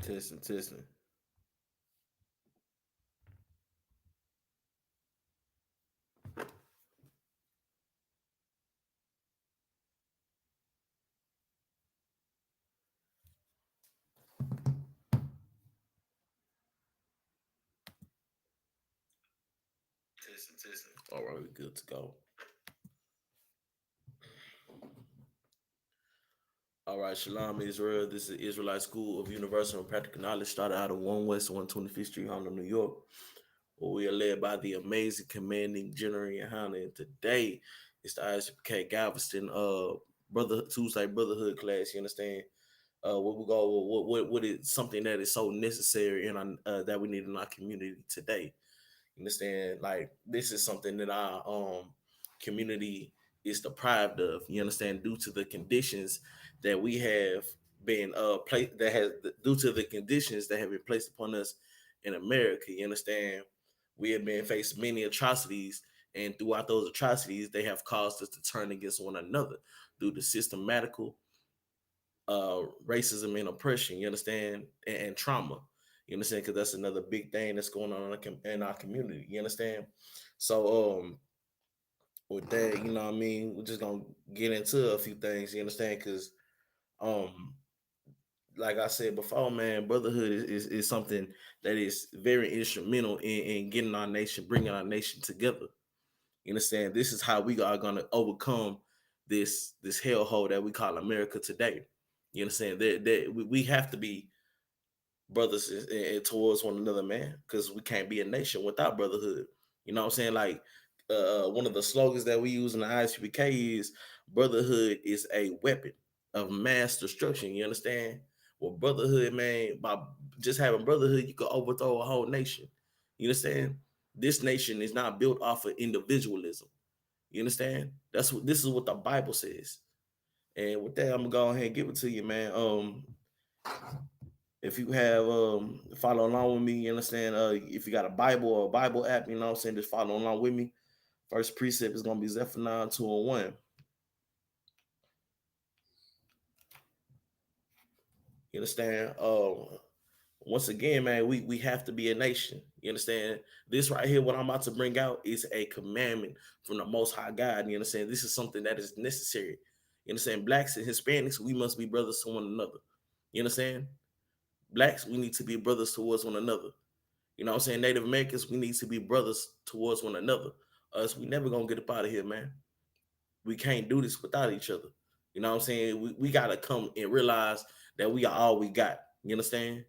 Testing, testing. Testing, testing. All right, we're good to go. All right, Shalom Israel. This is Israelite School of Universal and Practical Knowledge, started out of 1 West 125th Street, Harlem, New York, where we are led by the amazing commanding General YAHANNA. And today it's the I.S.U.P.K Galveston brother Tuesday Brotherhood class. You understand? What we go what is something that is so necessary in our, that we need in our community today. You understand? Like this is something that our community is deprived of. You understand? Due to the conditions that we have been placed, that has due to the conditions that have been placed upon us in America. You understand? We have been faced many atrocities, and throughout those atrocities, they have caused us to turn against one another due to systematical racism and oppression. You understand? And trauma. You understand? Because that's another big thing that's going on in our community. You understand? So with that, you know what I mean, we're just gonna get into a few things. You understand? Because um like I said before, man, brotherhood is something that is very instrumental in getting our nation, bringing our nation together. You understand? This is how we are going to overcome this hellhole that we call America today. You understand? That we have to be brothers towards one another, man, because we can't be a nation without brotherhood. You know what I'm saying? Like one of the slogans that we use in the I.S.U.P.K is brotherhood is a weapon of mass destruction. You understand? Well, brotherhood, man, by just having brotherhood, you could overthrow a whole nation. You understand? This nation is not built off of individualism. You understand? That's what this is what the Bible says. And with that, I'm gonna go ahead and give it to you, man. If you have follow along with me, you understand? If you got a Bible or a Bible app, you know what I'm saying, just follow along with me. First precept is gonna be Zephaniah 2 and 1. You understand? Once again, man, we have to be a nation. You understand? This right here, what I'm about to bring out, is a commandment from the Most High God. You understand? This is something that is necessary. You understand? Blacks and Hispanics, we must be brothers to one another. You understand? Blacks, we need to be brothers towards one another. You know what I'm saying? Native Americans, we need to be brothers towards one another. Us, we never gonna get up out of here, man. We can't do this without each other. You know what I'm saying? We gotta come and realize that we are all we got. You understand?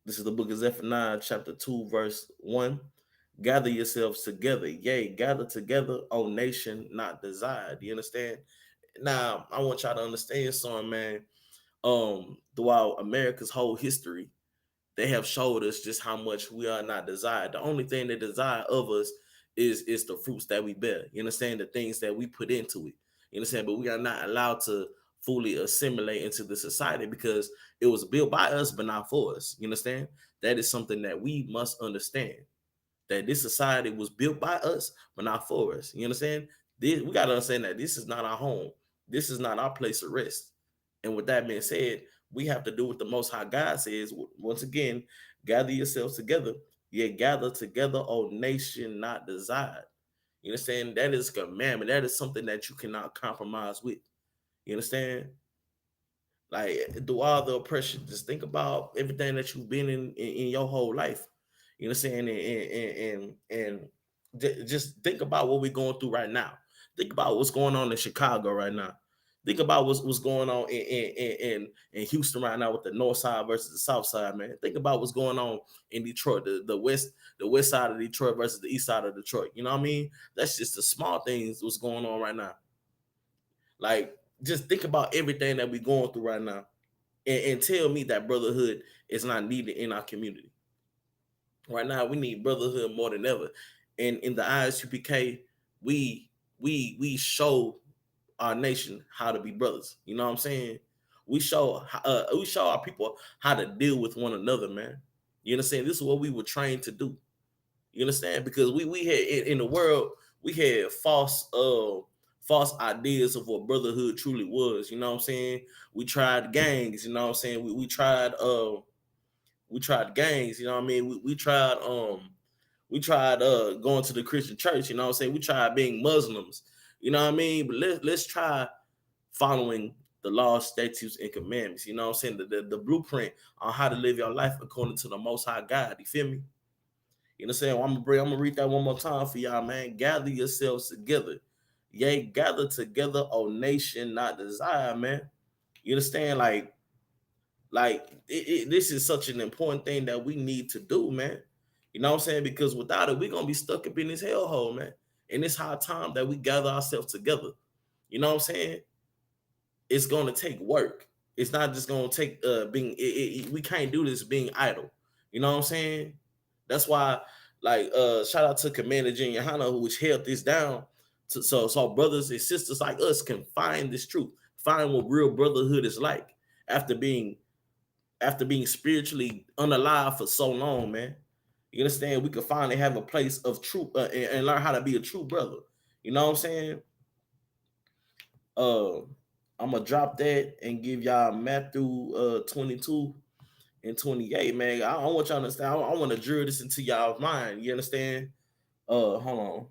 This is the book of Zephaniah, chapter 2, verse 1. Gather yourselves together. Yea, gather together, O nation not desired. You understand? Now, I want y'all to understand something, man. Throughout America's whole history, they have showed us just how much we are not desired. The only thing they desire of us is the fruits that we bear. You understand? The things that we put into it. You understand? But we are not allowed to fully assimilate into the society because it was built by us, but not for us. You understand? That is something that we must understand. That this society was built by us, but not for us. You understand? We got to understand that this is not our home. This is not our place of rest. And with that being said, we have to do what the Most High God says. Once again, gather yourselves together. Yet gather together, O nation not desired. You understand? That is a commandment. That is something that you cannot compromise with. You understand? Like through all the oppression, just think about everything that you've been in your whole life. You know what I'm saying? And just think about what we're going through right now. Think about what's going on in Chicago right now. Think about what's going on in Houston right now with the north side versus the south side, man. Think about what's going on in Detroit, the west side of Detroit versus the east side of Detroit. You know what I mean? That's just the small things what's going on right now. Like, just think about everything that we're going through right now, and tell me that brotherhood is not needed in our community. Right now, we need brotherhood more than ever. And in the I.S.U.P.K, we show our nation how to be brothers. You know what I'm saying? We show our people how to deal with one another, man. You understand? This is what we were trained to do. You understand? Because we had in the world, we had false ideas of what brotherhood truly was. You know what I'm saying? We tried gangs. You know what I'm saying? We tried gangs. You know what I mean? We tried going to the Christian church. You know what I'm saying? We tried being Muslims. You know what I mean? But let's try following the laws, statutes, and commandments. You know what I'm saying? The blueprint on how to live your life according to the Most High God. You feel me? You know what I'm saying? Well, I'm gonna read that one more time for y'all, man. Gather yourselves together. Yea, gather together, O nation, not desire, man. You understand? This is such an important thing that we need to do, man. You know what I'm saying? Because without it, we're gonna be stuck up in this hellhole, man. And it's high time that we gather ourselves together. You know what I'm saying? It's gonna take work. It's not just gonna take we can't do this being idle. You know what I'm saying? That's why, shout out to Commander YAHANNA, which held this down so brothers and sisters like us can find this truth, find what real brotherhood is like after being spiritually unalive for so long, man. You understand? We could finally have a place of truth and learn how to be a true brother. You know what I'm saying? Uh, I'm gonna drop that and give y'all Matthew 22 and 28, man. I want y'all to understand. I want to drill this into y'all's mind. You understand? Hold on.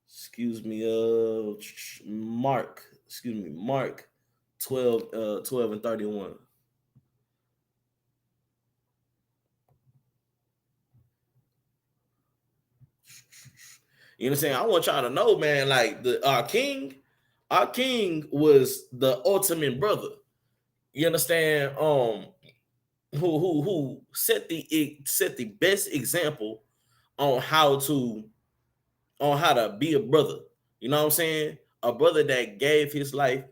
Excuse me. Mark. Excuse me. Mark 12 and 31. You know what I'm saying? I want y'all to know, man, like our king was the ultimate brother. You understand? Who set the best example on how to be a brother. You know what I'm saying? A brother that gave his life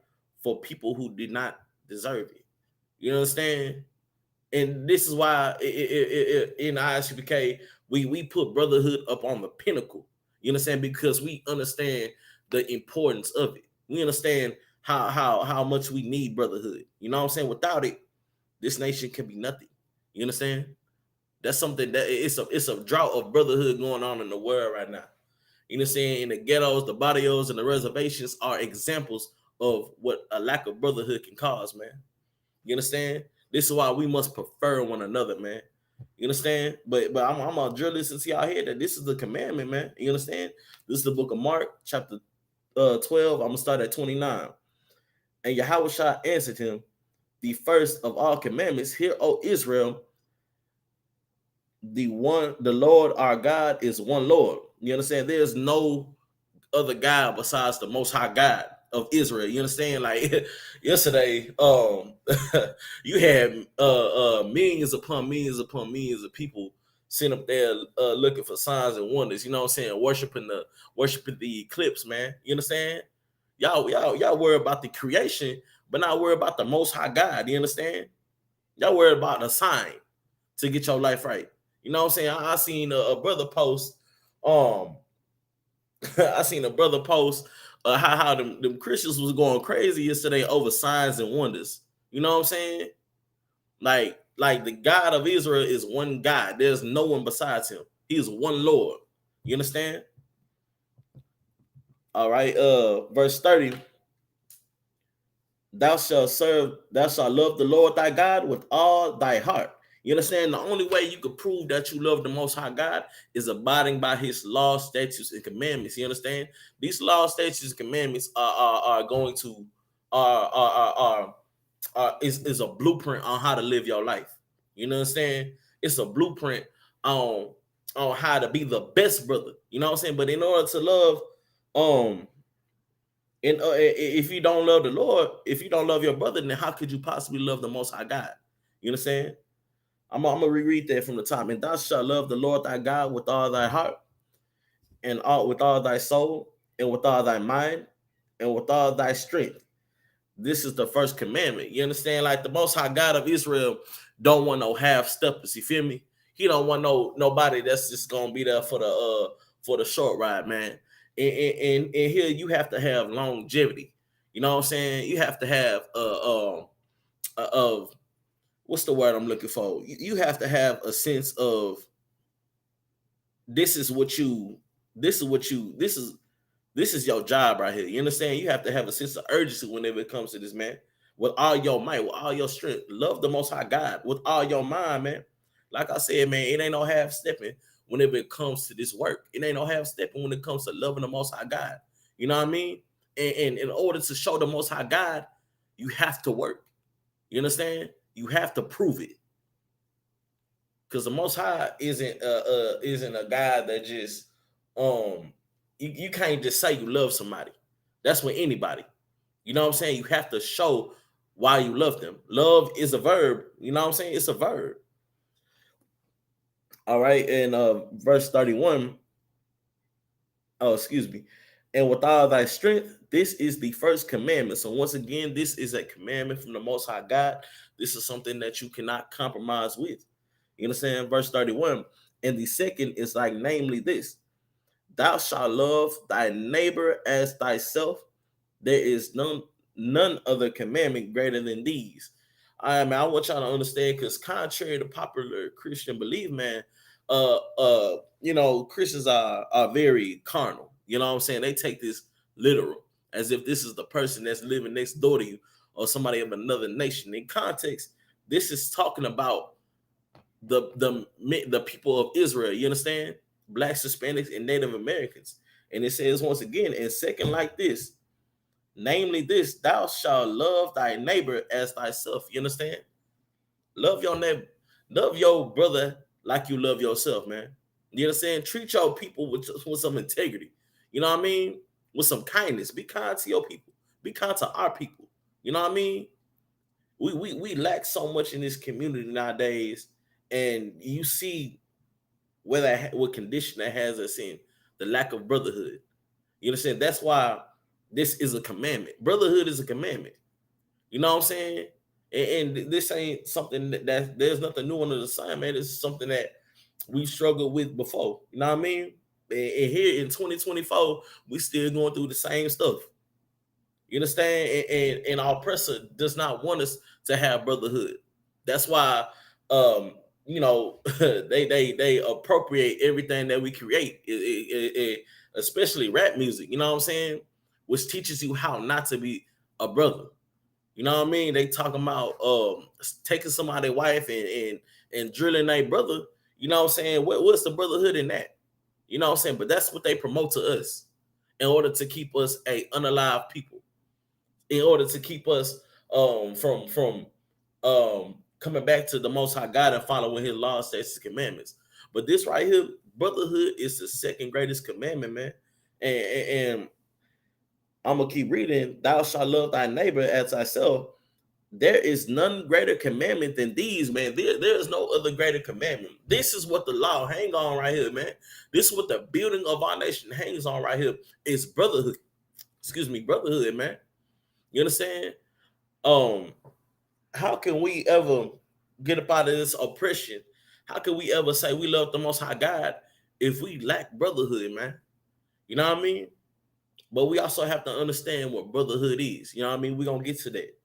for people who did not deserve it. You understand? And this is why in I.S.U.P.K we put brotherhood up on the pinnacle. You understand? Because we understand the importance of it. We understand how much we need brotherhood. You know what I'm saying? Without it, this nation can be nothing. You understand? That's something that it's a drought of brotherhood going on in the world right now. You know what I'm saying? In the ghettos, the barrios, and the reservations are examples of what a lack of brotherhood can cause, man. You understand? This is why we must prefer one another, man. You understand? But I'm gonna drill this into y'all head that this is the commandment, man. You understand? This is the book of Mark, chapter 12. I'm gonna start at 29. And Yahweh answered him, the first of all commandments, hear, O Israel, the Lord our God is one Lord. You understand? There's no other God besides the Most High God of Israel. You understand? Like yesterday, you had millions upon millions upon millions of people sitting up there looking for signs and wonders. You know what I'm saying? Worshiping the eclipse, man. You understand? Y'all worry about the creation, but not worry about the Most High God. You understand? Y'all worry about a sign to get your life right. You know what I'm saying? I seen a brother post. I seen a brother post how them Christians was going crazy yesterday over signs and wonders. You know what I'm saying? Like the God of Israel is one God. There's no one besides him. He is one Lord. You understand? All right. Verse 30. Thou shalt love the Lord thy God with all thy heart. You understand? The only way you could prove that you love the Most High God is abiding by His laws, statutes, and commandments. You understand? These laws, statutes, and commandments are going to is a blueprint on how to live your life. You know what I'm saying? It's a blueprint on how to be the best brother. You know what I'm saying? But in order to love, and if you don't love the Lord, if you don't love your brother, then how could you possibly love the Most High God? You understand? I'm gonna reread that from the top. And thou shalt love the Lord thy God with all thy heart, and with all thy soul, and with all thy mind, and with all thy strength. This is the first commandment. You understand? Like the Most High God of Israel don't want no half steppers. You feel me? He don't want nobody that's just gonna be there for the short ride, man. And here you have to have longevity. You know what I'm saying? You have to have of what's the word I'm looking for? You have to have a sense of this is what you This is what you this is your job right here. You understand? You have to have a sense of urgency whenever it comes to this, man. With all your might, with all your strength, love the Most High God with all your mind, man. Like I said, man, it ain't no half stepping whenever it comes to this work. It ain't no half stepping when it comes to loving the Most High God. You know what I mean? And in order to show the Most High God, you have to work. You understand? You have to prove it. Because the Most High isn't a God that just you can't just say you love somebody. That's with anybody. You know what I'm saying? You have to show why you love them. Love is a verb. You know what I'm saying? It's a verb. All right. And verse 31. Oh, excuse me. And with all thy strength, this is the first commandment. So once again, this is a commandment from the Most High God. This is something that you cannot compromise with. You understand? Verse 31. And the second is like, namely this: thou shalt love thy neighbor as thyself. There is none other commandment greater than these. All right, man. I want y'all to understand, because contrary to popular Christian belief, man, Christians are very carnal. You know what I'm saying? They take this literal, as if this is the person that's living next door to you or somebody of another nation. In context, this is talking about the people of Israel. You understand? Blacks, Hispanics, and Native Americans. And it says once again, and second like this, namely this: thou shalt love thy neighbor as thyself. You understand? Love your neighbor, love your brother like you love yourself, man. You understand? Treat your people with some integrity. You know what I mean? With some kindness. Be kind to your people. Be kind to our people. You know what I mean? We lack so much in this community nowadays, and you see what condition that has us in: the lack of brotherhood. You understand? That's why this is a commandment. Brotherhood is a commandment. You know what I'm saying? And this ain't something that there's nothing new under the sun, man. This is something that we've struggled with before. You know what I mean? And here in 2024, we still going through the same stuff. You understand? And our oppressor does not want us to have brotherhood. That's why they appropriate everything that we create, especially rap music. You know what I'm saying? Which teaches you how not to be a brother. You know what I mean? They talking about taking somebody's wife and drilling their brother. You know what I'm saying? What's the brotherhood in that? You know what I'm saying? But that's what they promote to us in order to keep us a unalive people, in order to keep us from coming back to the Most High God and following His laws, statutes, and commandments. But this right here, brotherhood, is the second greatest commandment, man. And I'm gonna keep reading. Thou shalt love thy neighbor as thyself. There is none greater commandment than these, man. There is no other greater commandment. This is what the law hang on right here, man. This is what the building of our nation hangs on right here. Is brotherhood. Excuse me, brotherhood, man. You understand? How can we ever get up out of this oppression? How can we ever say we love the Most High God if we lack brotherhood, man? You know what I mean? But we also have to understand what brotherhood is. You know what I mean? We're gonna get to that.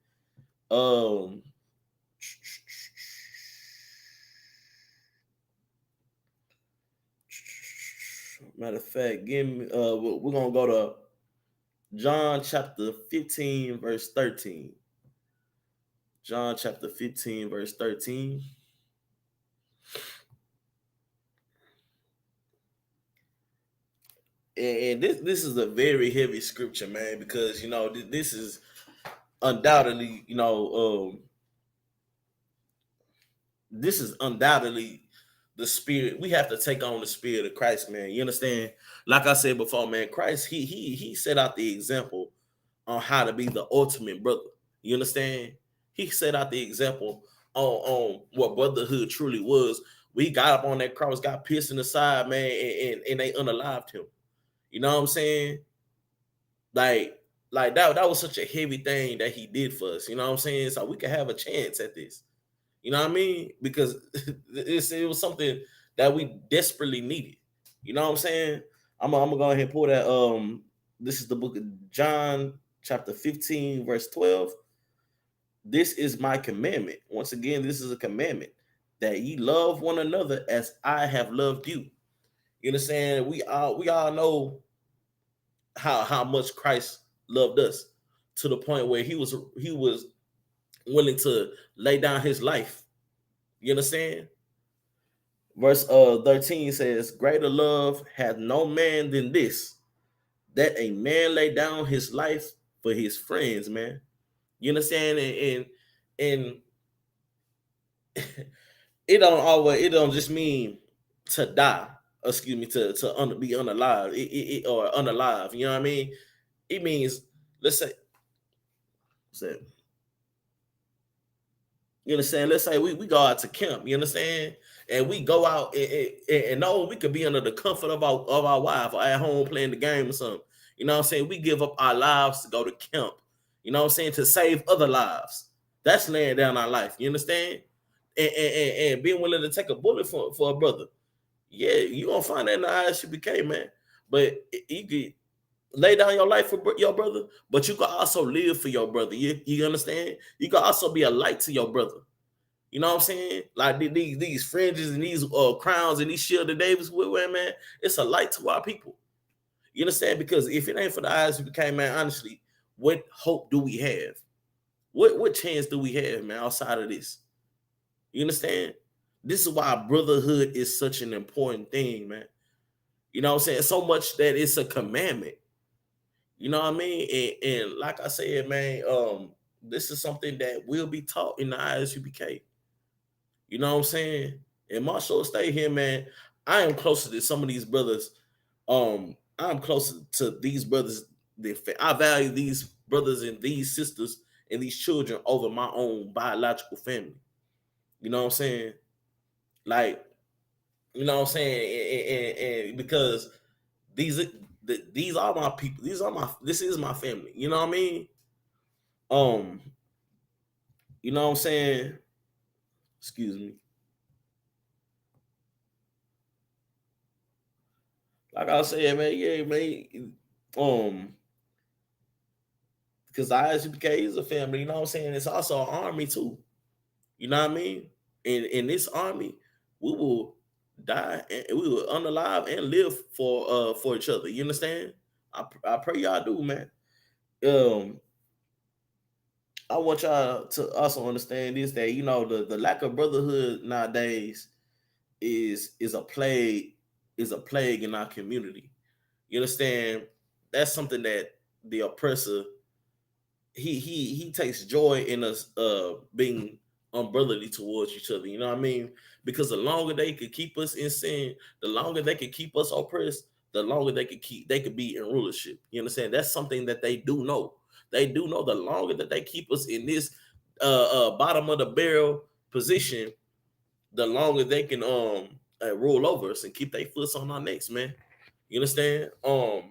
Matter of fact, give me we're gonna go to John chapter 15, verse 13. John chapter 15, verse 13. And this is a very heavy scripture, man, because this is undoubtedly, this is undoubtedly the spirit. We have to take on the spirit of Christ, man. You understand? Like I said before, man, Christ, he set out the example on how to be the ultimate brother. You understand? He set out the example on what brotherhood truly was. We got up on that cross, got pierced in the side, man, and they unalived him. You know what I'm saying? Like that was such a heavy thing that he did for us. You know what I'm saying? So we could have a chance at this. You know what I mean? Because it was something that we desperately needed. You know what I'm saying? I'm gonna go ahead and pull that. This is the book of John, chapter 15, verse 12. This is my commandment. Once again, this is a commandment, that ye love one another as I have loved you. You understand? We all know how much Christ loved us to the point where he was willing to lay down his life. You understand? Verse 13 says, "Greater love hath no man than this, that a man lay down his life for his friends." Man, you understand? And it don't just mean to die. Excuse me, to be unalive, or unalive. You know what I mean? It means, let's say you understand? Let's say we go out to camp, you understand? And we go out and know we could be under the comfort of our wife or at home playing the game or something. You know what I'm saying? We give up our lives to go to camp, you know what I'm saying, to save other lives. That's laying down our life, you understand? And being willing to take a bullet for a brother. Yeah, you gonna find that in the I.S.U.P.K, man. But you could lay down your life for your brother, but you can also live for your brother. You understand? You can also be a light to your brother. You know what I'm saying? Like these fringes and these crowns and these shield of Davis we wear, man, it's a light to our people. You understand? Because if it ain't for the I.S.U.P.K, man, honestly, what hope do we have? What chance do we have, man, outside of this? You understand? This is why brotherhood is such an important thing, man. You know what I'm saying? So much that it's a commandment. You know what I mean? And like I said, man, this is something that will be taught in the I.S.U.P.K. You know what I'm saying? And my show stay here, man. I am closer to some of these brothers. I'm closer to these brothers. I value these brothers and these sisters and these children over my own biological family. You know what I'm saying? Like, you know what I'm saying? And because these these are my people. This is my family. You know what I mean? Um, you know what I'm saying? Excuse me. Like I said, man, yeah, man. Because I.S.U.K is a family, you know what I'm saying? It's also an army too. You know what I mean? In this army, we will die and we will unalive and live for each other. You understand? I pray y'all do, man. Um, I want y'all to also understand this, that the lack of brotherhood nowadays is a plague in our community. You understand? That's something that the oppressor he takes joy in us being unbrotherly towards each other. You know what I mean? Because the longer they could keep us in sin, the longer they could keep us oppressed, the longer they could be in rulership. You understand? That's something that they do know. They do know the longer that they keep us in this bottom of the barrel position, the longer they can rule over us and keep their foot on our necks, man. You understand? I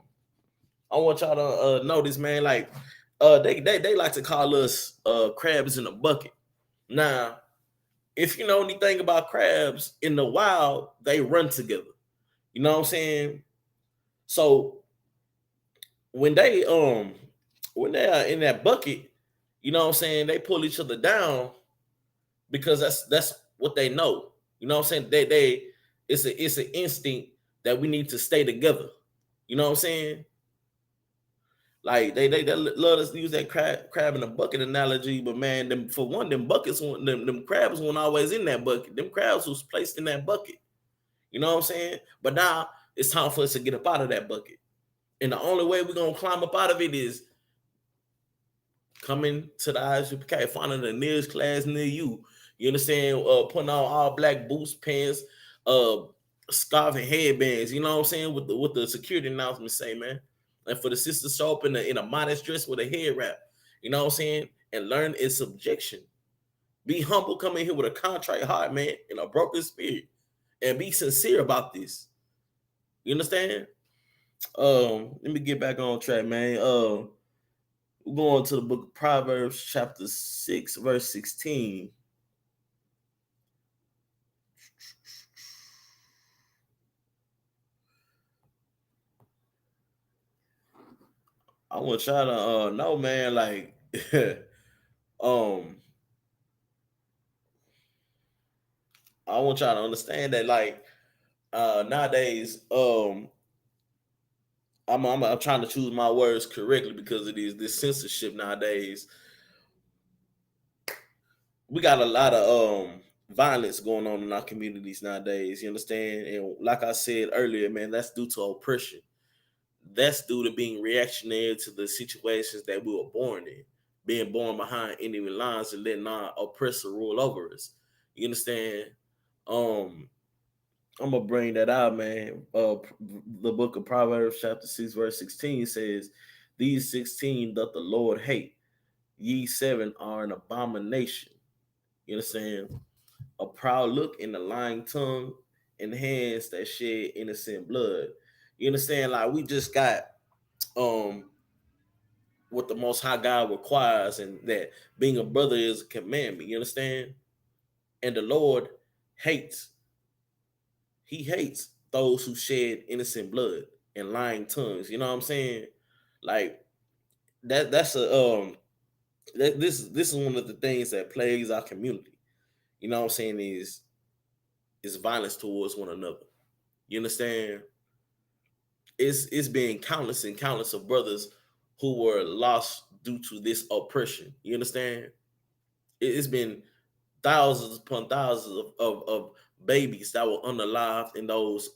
want y'all to notice, man, like they like to call us crabs in a bucket. Now, if you know anything about crabs in the wild, they run together. You know what I'm saying? So when they are in that bucket, you know what I'm saying, they pull each other down because that's what they know. You know what I'm saying? They it's an instinct that we need to stay together. You know what I'm saying? Like they love us to use that crab in a bucket analogy, but man, for one, them buckets, them crabs weren't always in that bucket. Them crabs was placed in that bucket. You know what I'm saying? But now it's time for us to get up out of that bucket, and the only way we're gonna climb up out of it is coming to the I.S.U.P.K, finding the nearest class near you. You understand? Putting on all black boots, pants, uh, scarf, and headbands. You know what I'm saying? With the security announcement say, man, and for the sisters show up in a modest dress with a head wrap. You know what I'm saying? And learn its subjection. Be humble. Come in here with a contrite heart, man, and a broken spirit, and be sincere about this. You understand? Let me get back on track, man. We're going to the book of Proverbs, chapter 6, verse 16. I want y'all to know, man, like um I want y'all to understand that, like, Nowadays, I'm trying to choose my words correctly because it is this censorship nowadays. We got a lot of violence going on in our communities nowadays. You understand? And like I said earlier, man, that's due to oppression. That's due to being reactionary to the situations that we were born in, being born behind enemy lines and letting our oppressor rule over us. You understand? Um, I'm gonna bring that out, man. The book of Proverbs, chapter 6, verse 16 says, "These 16 doth the Lord hate; ye seven are an abomination." You understand? A proud look and a lying tongue and hands that shed innocent blood. You understand? Like we just got um what the most high God requires, and that being a brother is a commandment. You understand? And the Lord hates, he hates those who shed innocent blood and lying tongues. You know what I'm saying? Like that's a this is one of the things that plagues our community. You know what I'm saying? Is violence towards one another. You understand? It's been countless and countless of brothers who were lost due to this oppression. You understand? It's been thousands upon thousands of babies that were unalived in those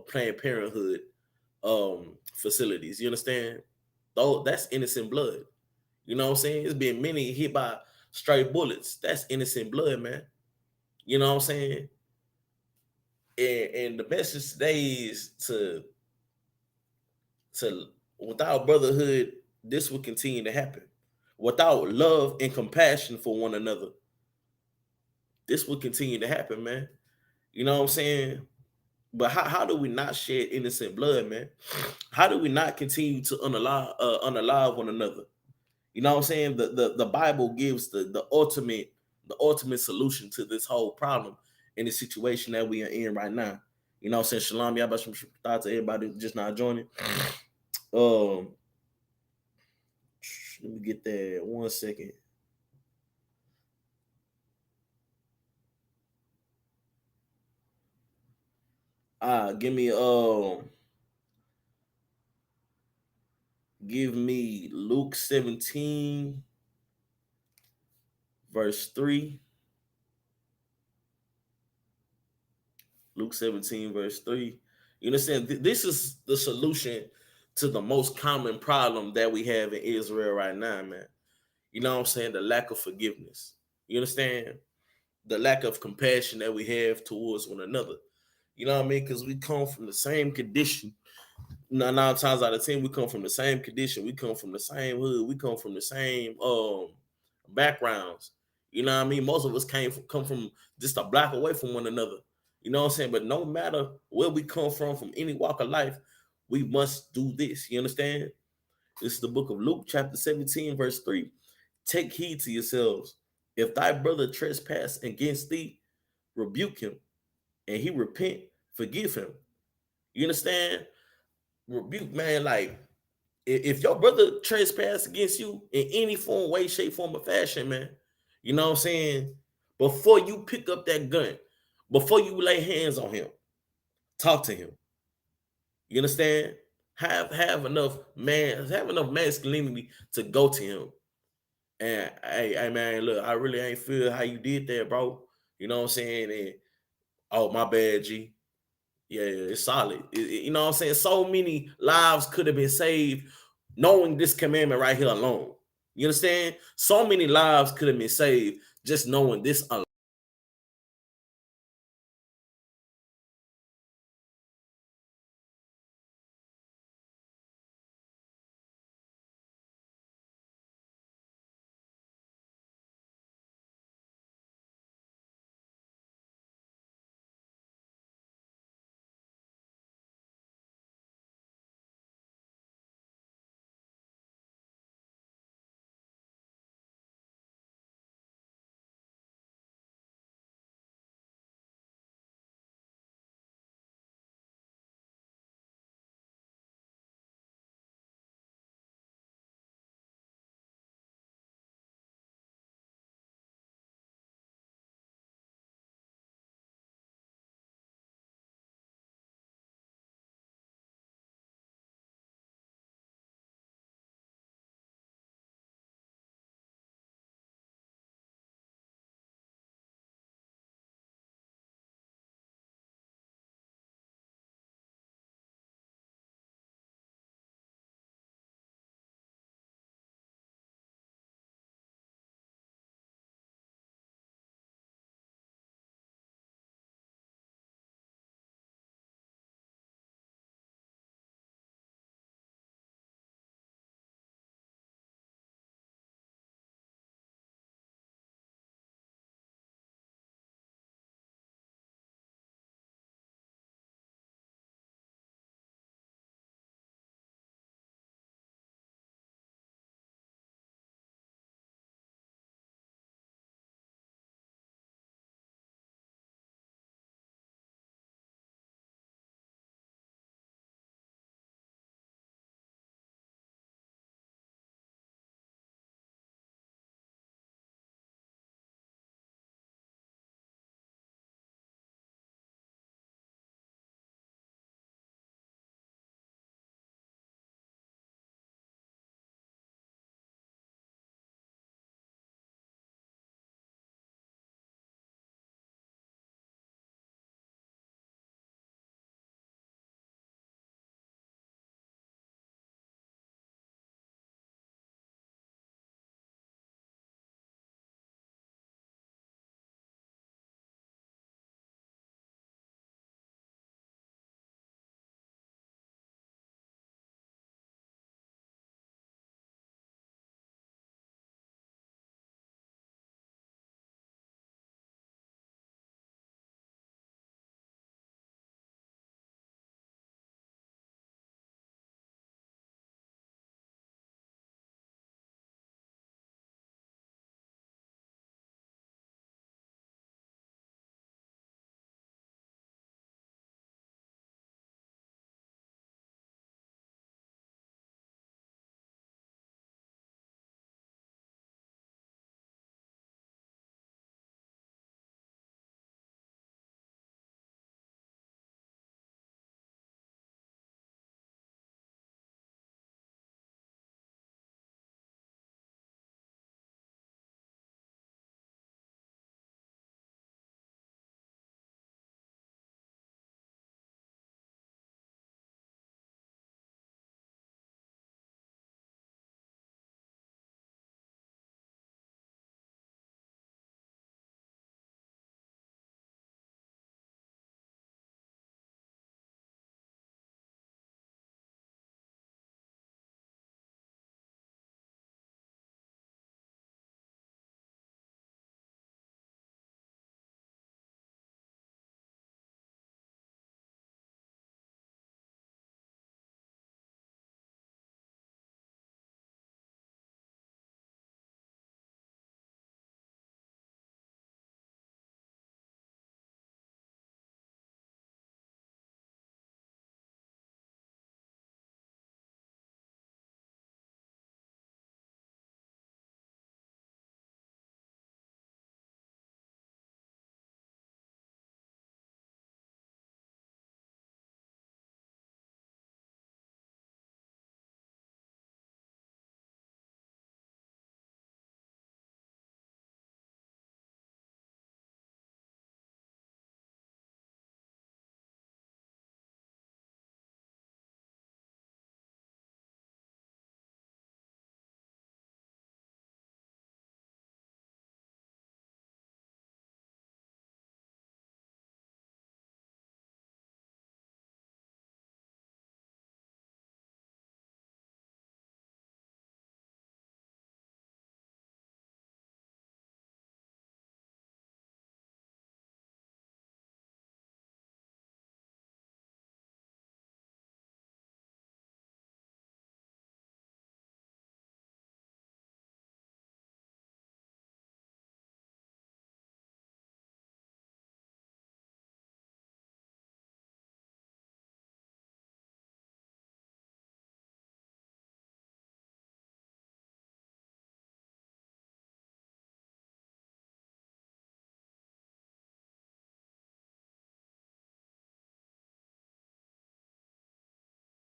Planned Parenthood facilities. You understand? Though that's innocent blood. You know what I'm saying? It's been many hit by stray bullets. That's innocent blood, man. You know what I'm saying? And the message today is to without brotherhood, this will continue to happen. Without love and compassion for one another, this will continue to happen, man. You know what I'm saying? But how do we not shed innocent blood, man? How do we not continue to unalive one another? You know what I'm saying? The Bible gives the ultimate solution to this whole problem in the situation that we are in right now. You know what I'm saying? Shalom, y'all about some thoughts to everybody just not joining. Um, let me get that 1 second. Give me Luke 17 verse 3. Luke 17 verse 3. You understand? This is the solution to the most common problem that we have in Israel right now, man. You know what I'm saying? The lack of forgiveness. You understand? The lack of compassion that we have towards one another. You know what I mean? Because we come from the same condition. 9 times out of 10, we come from the same condition. We come from the same hood. We come from the same backgrounds. You know what I mean? Most of us come from just a block away from one another. You know what I'm saying? But no matter where we come from any walk of life, we must do this. You understand? This is the book of Luke, chapter 17, verse 3. Take heed to yourselves. If thy brother trespass against thee, rebuke him, and he repent, forgive him. You understand? Rebuke, man. Like, if your brother trespass against you in any form, way, shape, form, or fashion, man, you know what I'm saying? Before you pick up that gun, before you lay hands on him, talk to him. You understand? Have enough masculinity to go to him. And hey man, look, I really ain't feel how you did that, bro. You know what I'm saying? And oh, my bad, G. Yeah, it's solid. You know what I'm saying? So many lives could have been saved knowing this commandment right here alone. You understand? So many lives could have been saved just knowing this alone.